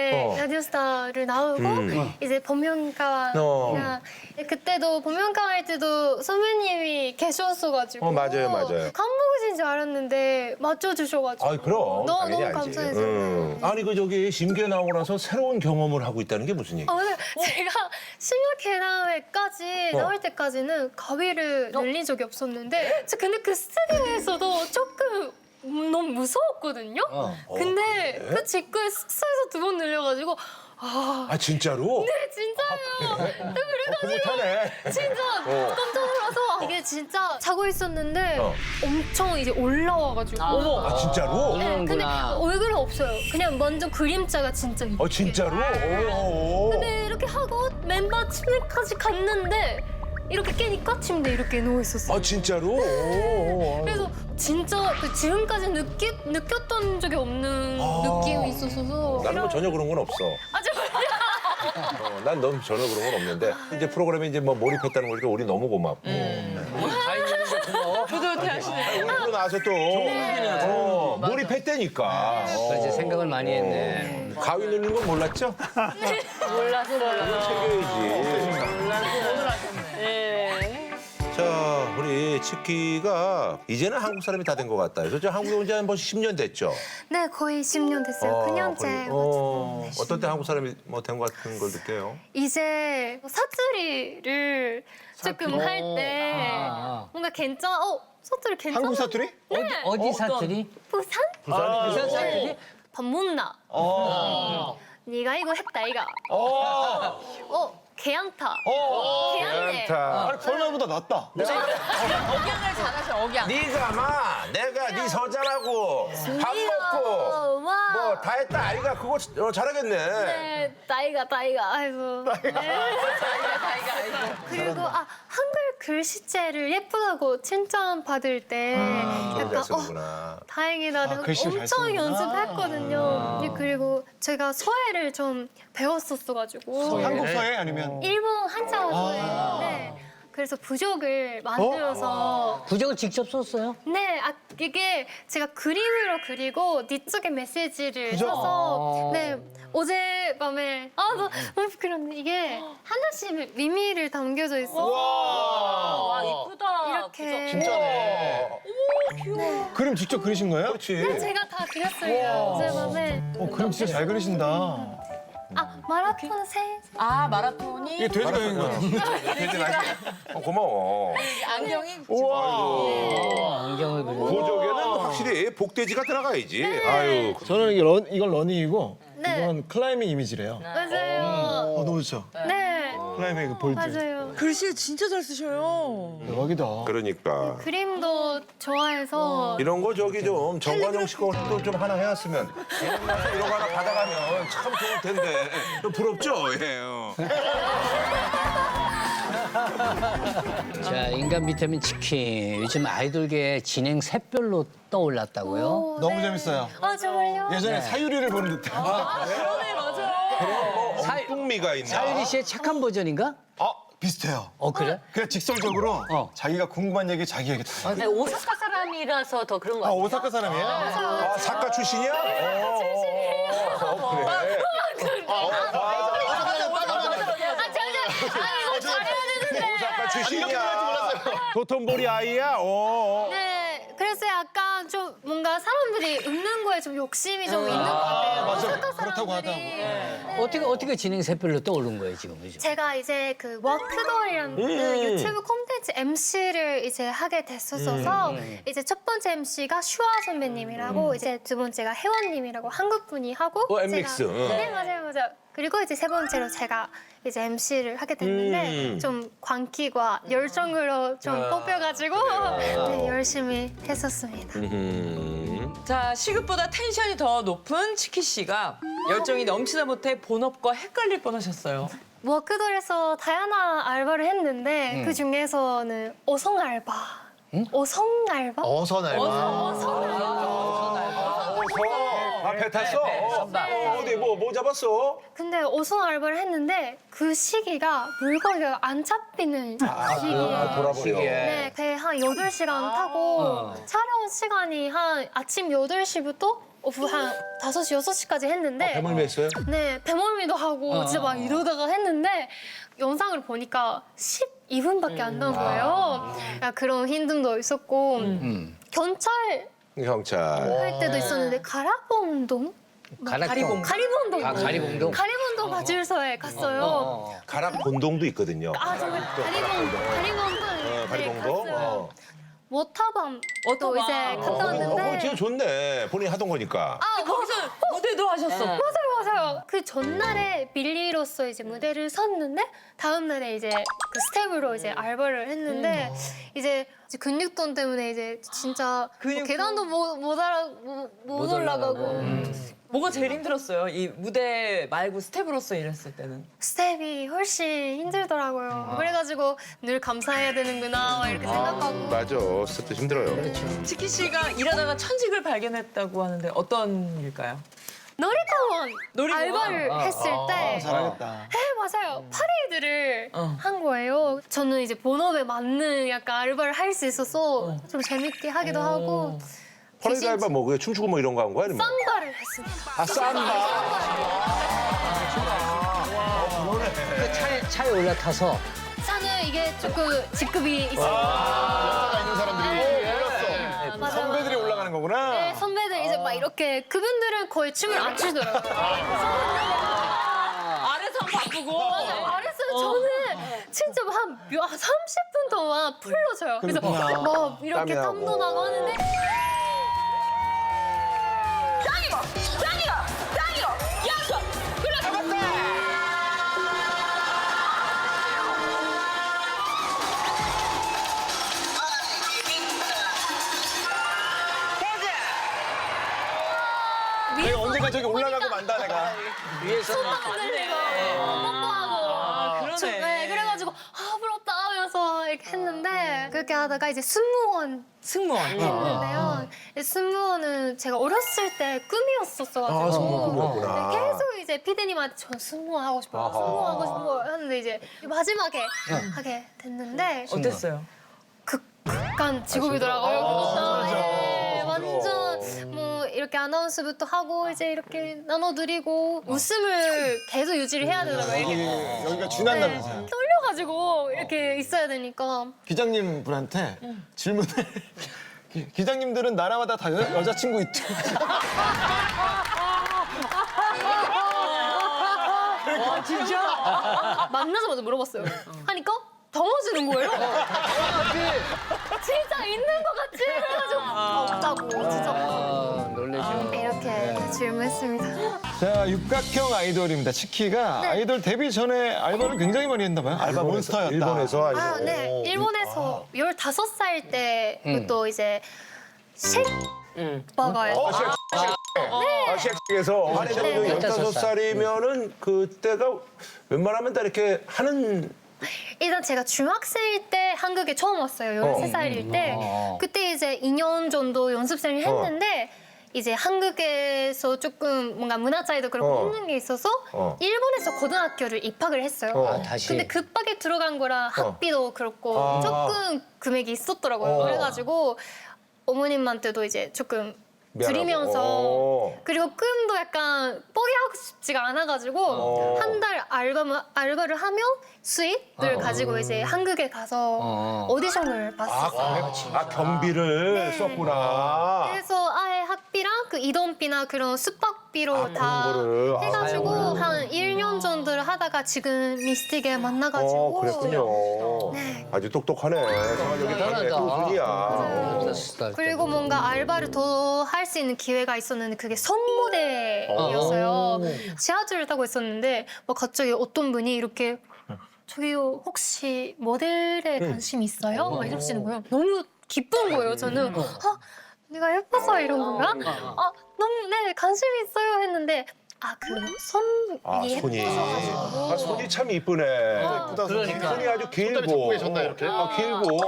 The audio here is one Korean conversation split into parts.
이제 라디오스타를 나오고 이제 복면가 그때도 복면가 할 때도 선배님이 계셨어가지고 맞아요. 한국이신 줄 알았는데 맞춰주셔가지고 그럼 너무 당연히 알지. 감사해서 아니 그 저기 심계 나오고 나서 새로운 경험을 하고 있다는 게 무슨 얘기? 근데 제가 심야계남회까지 나올 때까지는 가위를 늘린 적이 없었는데 근데 그 스튜디오에서도 조금 너무 무서웠거든요. 근데 그 직구에 숙소에서 2번 늘려가지고 진짜로? 네 진짜요. 못하네. 진짜 깜짝 놀라서 이게 진짜 자고 있었는데 엄청 이제 올라와가지고 진짜로? 네, 근데 얼굴은 없어요. 그냥 완전 그림자가 진짜 이렇게. 진짜로? 근데 이렇게 하고 멤버 침대까지 갔는데 이렇게 깨니까 침대에 이렇게 누워 있었어요. 진짜로? 그래서 진짜 지금까지 느꼈던 적이 없는 느낌이 있었어서. 나는 뭐 전혀 그런 건 없어. 정말요? 난 너무 전혀 그런 건 없는데 이제 프로그램에 이제 뭐 몰입했다는 거니까 우리 너무 고맙고. 저도 대하시네. 오늘 나와서 또 몰입했다니까. 이제 생각을 많이 했네. 가위 누르는 건 몰랐죠? 몰랐어요. 챙겨야지. 네. 자, 우리 치키가 이제는 한국 사람이 다 된 것 같다. 그래서 한국에 온 지 한 벌써 10년 됐죠? 네, 거의 10년 됐어요. 9년째. 어떤 때 한국 사람이 뭐 된 것 같은 걸 느껴요? 이제 사투리를 조금 할 때 뭔가 사투리 괜찮아? 한국 사투리? 어디 사투리? 부산? 부산 사투리? 밥 못나? 네가 이거 했다, 이거. 개양타. 개양네. 아니 설마보다 낫다. 억양을 잘하셔, 억양. 네가 내가 네 서자라고 밥 먹고 뭐 다 했다 아이가 그거 잘하겠네. 네, 따이가. 아이고. 그리고 한글 글씨체를 예쁘다고 칭찬 받을 때 잘 약간 쓰는구나. 다행이다. 내가 글씨 잘 엄청 쓰는구나. 연습했거든요. 그리고 제가 서예를 좀 배웠었어가지고 한국 서예 아니면 일본 한자 서예. 네. 그래서 부적을 만들어서 부적을 직접 썼어요? 네, 이게 제가 그림으로 그리고 뒤쪽에 메시지를 써서 네 어젯밤에 너무 부끄럽네. 이게 하나씩 의미를 담겨져 있어서 와, 이쁘다. 이렇게 진짜네. 그림 직접 그리신 거예요? 그렇지. 제가 다 그렸어요. 어젯밤에. 그림 진짜 잘 그리신다. 마라톤 새. 마라톤이 이게 돼지가인 거야. 고마워. 안경이 안경을 그리고. 부족에는 확실히 복돼지가 들어가야지. 아유. 저는 이건 러닝이고 네. 이건 클라이밍 이미지래요. 맞아요. 너무 좋죠. 네, 클라이밍 그 볼트. 맞아요. 글씨 진짜 잘 쓰셔요. 대박이다. 그러니까. 그림도 좋아해서 이런 거 저기 좀 정관용 씨 것도 좀 하나 해왔으면 이런 거 하나 받아가면 참 좋을 텐데 부럽죠? 예. 자, 인간 비타민 치킨. 요즘 아이돌계 진행 샛별로 떠올랐다고요? 너무 재밌어요. 정말요? 예전에 사유리를 보는 듯해. 그러네, 맞아. 풍미가 있나? 사유리 씨의 착한 버전인가? 비슷해요. 그래? 그냥 직설적으로 자기가 궁금한 얘기 자기 얘기 다. 오사카 사람이라서 더 그런 거 오사카 사람이에요? 작가 출신이야? 그래. 작가 출신이야. 도톤보리 아이야? 네, 그래서 약간 좀 뭔가 사람들이 웃는 거에 좀 욕심이 좀 있는 것 같아요. 맞아. 오사카 그렇다고 사람들이. 어떻게 진행 샛별로 떠오른 거예요, 지금? 요즘? 제가 이제 그 워크돌이라는 그 유튜브 콘텐츠 MC를 이제 하게 됐었어서 이제 첫 번째 MC가 슈아 선배님이라고 이제 두 번째가 혜원님이라고 한국 분이 하고 엠믹스. 네, 맞아요. 그리고 이제 세 번째로 제가 이제 MC를 하게 됐는데 좀 광기와 열정으로 좀 뽑혀가지고 네, 열심히 했었습니다. 자, 시급보다 텐션이 더 높은 치키 씨가 열정이 넘치다 못해 본업과 헷갈릴 뻔하셨어요. 워크돌에서 다양한 알바를 했는데 그 중에서는 어성 알바. 어성 알바? 어선 알바. 어성 알바. 아, 배 탔어? 선박. 어디 뭐 잡았어? 근데 어송 알바를 했는데 그 시기가 물고기가 안 잡히는 시기예요. 돌아버려. 시기에. 네, 배 한 8시간 타고 촬영 시간이 한 아침 8시부터 오후 한 5시, 6시까지 했는데 배멀미 했어요? 네, 배멀미도 하고 진짜 막 이러다가 했는데 영상을 보니까 12분밖에 안 나온 거예요. 야, 그런 힘듦도 있었고 경찰 경찰. 할 때도 있었는데 가락봉동? 가락봉. 가리봉동. 아, 가리봉동? 가리봉동 과질소에 갔어요. 가락 본동도 있거든요. 아, 정말 가리봉동. 가리봉동. 워터밤 또 워터밤. 이제 갔다 왔는데 지금 좋네. 본인이 하던 거니까. 거기서 무대도 하셨어. 맞아요. 그 전날에 빌리로서 이제 무대를 섰는데 다음 날에 이제 그 스텝으로 이제 알바를 했는데 이제 근육통 때문에 이제 진짜 근육통? 계단도 못 올라가고 뭐가 제일 힘들었어요? 이 무대 말고 스텝으로서 일했을 때는. 스텝이 훨씬 힘들더라고요. 그래가지고 늘 감사해야 되는구나 막 이렇게 생각하고 맞아. 스텝도 힘들어요. 치키 씨가 일하다가 천직을 발견했다고 하는데 어떤 일일까요? 놀이공원 놀이공원? 알바를 했을 때 잘하겠다. 네, 맞아요. 파레이드를 어. 한 거예요. 저는 이제 본업에 맞는 약간 알바를 할 수 있어서 좀 재밌게 하기도 하고 퍼레이드 알바 뭐 그게 춤추고 뭐 이런 거 한 거야? 아니면? 쌈바를 했습니다. 아, 쌈바. 그 차에 올라타서 차는 이게 조금 직급이 있어요. 있는 사람들이 맞아요. 선배들이 올라가는 거구나. 네, 선배들 이제 막 이렇게 그분들은 거의 춤을 안 추더라고요. 아래서 바쁘고. 알았어요. 저는 진짜 한 30분 동안 풀로 춰요. 그래서 막 이렇게 땀이 땀도 나고. 나고 하는데 내가 언젠가 저기 올라가고 만다 내가. 위에서 흔들리고 뽀뽀하고 그러네. 네, 그래가지고 부럽다 하면서 이렇게 했는데 그렇게 하다가 이제 승무원 승무원. 했는데요. 승무원은 제가 어렸을 때 꿈이었었어가지고 아, 승무원 꿈이었구나. 네, 계속 이제 피디님한테 전 승무원 하고 싶어요. 승무원 하고 싶어요. 했는데 이제 마지막에 하게 됐는데 어땠어요? 극한 직업이더라고요. 그것도. 네, 완전 뭐 이렇게 아나운서부터 하고 이제 이렇게 나눠드리고 웃음을 계속 유지를 해야 되더라고요. 이렇게 여기가 쥐난다면서요. 떨려가지고 이렇게 있어야 되니까. 기장님 분한테 질문을 기장님들은 나라마다 다 여자친구 있죠. 만나자마자 물어봤어요. 하니까 당황하시는 거예요. 진짜 있는 것 같지? 그래가지고 없다고 진짜 없다고. 놀래죠. 이렇게 질문했습니다. 자, 육각형 아이돌입니다. 치키가 아이돌 데뷔 전에 알바를 굉장히 많이 했나 봐요. 알바 몬스터였다. 일본에서 아니고. 아, 네. 일본에서 15살 때부터 이제 셰프바가 아시아에서 아니 네. 15살이면은 그때가 웬만하면 다 이렇게 하는 일단 제가 중학생일 때 한국에 처음 왔어요. 13살일 때. 그때 이제 2년 정도 연습생을 했는데 이제 한국에서 조금 뭔가 문화 차이도 그렇고 힘든 게 있어서 일본에서 고등학교를 입학을 했어요. 아, 다시. 근데 급하게 들어간 거라 학비도 그렇고 조금 금액이 있었더라고요. 그래가지고 어머님한테도 이제 조금 미안하고. 드리면서 그리고 꿈도 약간 포기하고 싶지가 않아가지고 한 달 알바를 하면 수입을 가지고 이제 한국에 가서 오디션을 봤었어요. 경비를 썼구나. 그래서 아예 학비랑 그 이동비나 그런 숙박비로 다 그런 거를. 해가지고 한 1년 정도를 하다가 지금 미스틱에 만나가지고 그랬군요. 네. 아주 똑똑하네. 생활력이 다르네. 대단하다. 우순이야. 그리고 뭔가 알바를 더 할 수 있는 기회가 있었는데 그게 선무대였어요. 지하철을 타고 있었는데 뭐 갑자기 어떤 분이 이렇게 저기요 혹시 모델에 관심 있어요? 막 이러시는 거예요. 너무 기쁜 거예요. 저는 내가 예뻐서 이런 건가? 너무 네 관심 있어요 했는데 손이 손이. 예뻐서 손이 참 이쁘네. 그러니까. 손이 아주 길고. 손잡이 자꾸 계셨나, 이렇게? 길고.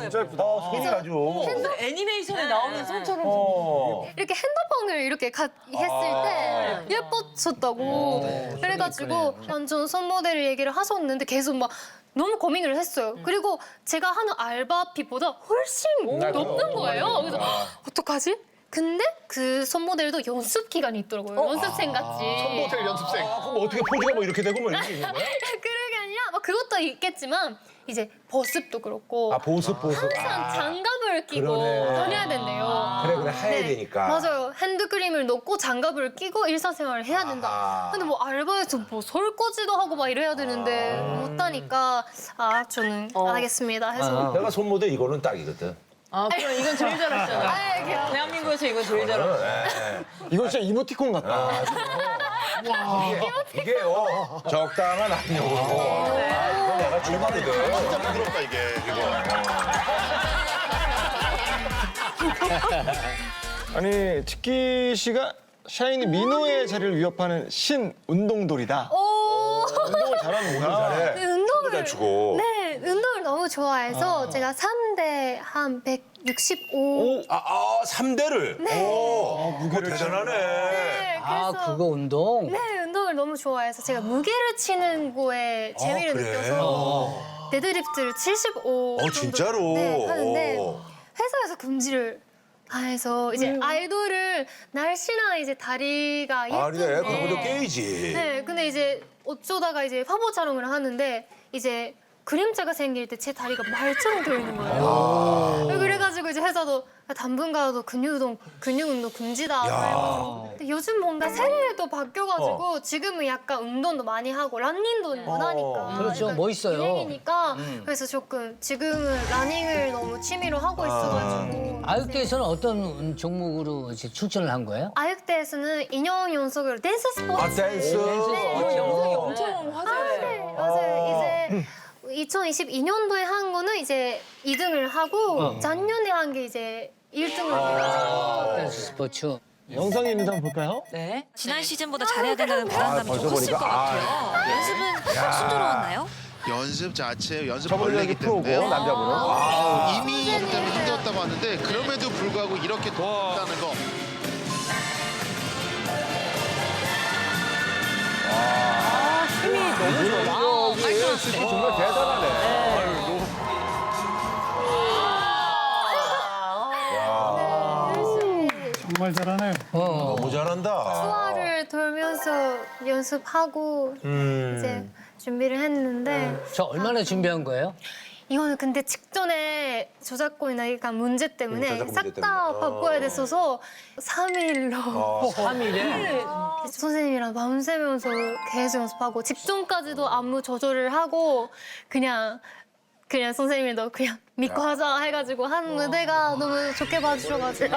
진짜 예쁘다. 손이 아주. 애니메이션에 나오는 손처럼 이렇게 핸드폰을 이렇게 했을 때 예뻐졌다고 그래가지고 완전 손모델 얘기를 하셨는데 계속 막 너무 고민을 했어요. 그리고 제가 하는 알바비보다 훨씬 높은 거예요. 그래서 어떡하지? 근데 그 손모델도 연습 기간이 있더라고요. 연습생 같이. 호텔 연습생. 그럼 어떻게 포즈가 뭐 이렇게 되고 뭐 이렇게 있는 거야? 그게 아니라 뭐 그것도 있겠지만 이제 보습도 그렇고 아, 보습. 항상 장갑을 끼고 그러네. 다녀야 된대요. 그래, 하얘야 되니까. 맞아요. 핸드크림을 넣고 장갑을 끼고 일상생활을 해야 된다. 아하. 근데 뭐 알바에서 뭐 설거지도 하고 막 이래야 되는데 못하니까 저는 안 하겠습니다 해서. 내가 손모델 이거는 딱이거든. 아, 그럼 이건 제일 잘하시잖아. 그냥 대한민국에서 이건 제일 잘하시잖아. 네. 이거 진짜 이모티콘 같다. 이게요, 적당한 압력으로. 이거 내가 주거든. 진짜 부드럽다 이게 이거. 아니 치키 씨가 샤이니 민호의 자리를 위협하는 신 운동돌이다. 운동을 잘하는구나. 잘해. 네, 운동을 잘 추고. 네, 운동을 너무 좋아해서 제가 3대 한 165. 아, 3대를. 네. 오, 무게를 대단하네. 네, 아, 그래서 그거 운동? 네, 운동을 너무 좋아해서 제가 무게를 치는 거에 재미를 그래? 느껴서 데드리프트를 75 정도 진짜로? 네, 하는데 오. 회사에서 금지를 해서 이제 아이돌을 날씬한 이제 다리가 예쁜데 그래, 그런 것도 깨이지. 네, 근데 이제 어쩌다가 이제 화보 촬영을 하는데 이제 그림자가 생길 때 제 다리가 말처럼 되어 있는 거예요. 그래가지고 이제 회사도 당분간도 근육 운동 금지다. 근데 요즘 뭔가 세대도 바뀌어가지고 지금은 약간 운동도 많이 하고 런닝도 하니까. 그렇죠. 약간 멋있어요. 유행이니까 그래서 조금 지금은 러닝을 너무 취미로 하고 있어가지고. 아육대에서는 어떤 종목으로 이제 출전을 한 거예요? 아육대에서는 2년 연속으로 댄스 스포츠. 아, 댄스. 네. 영상이 엄청 화제예요. 네, 맞아요. 이제 2022년도에 한 거는 이제 2등을 하고 작년에 한 게 이제 1등을 해가지고 댄스 스포츠. 영상이 있는지 한번 볼까요? 네. 지난 시즌보다 잘해야 된다는 부담감이 벌써 좀 컸을 보니까, 것 같아요. 연습은 순조로웠나요? 연습 자체 연습 저번에 벌레기 얘기 프로고, 때문에요. 남자분은. 이미 이것 때문에 힘들었다고 하는데 그럼에도 불구하고 이렇게 됐다는 거. 정말 대단하네. 열심히 정말 잘하네요. 너무 잘한다. 투어를 돌면서 연습하고 이제 준비를 했는데 저 얼마나 준비한 거예요? 이거는 근데 직전에 저작권이나 약간 문제 때문에 저작권 문제 싹 다 때문에. 바꿔야 됐어서 3일로 3일에? 선생님이랑 밤새면서 계속 연습하고 직전까지도 안무 조절을 하고 그냥 선생님이 너 그냥 믿고 하자 해가지고 한 무대가 너무 좋게 봐주셔가지고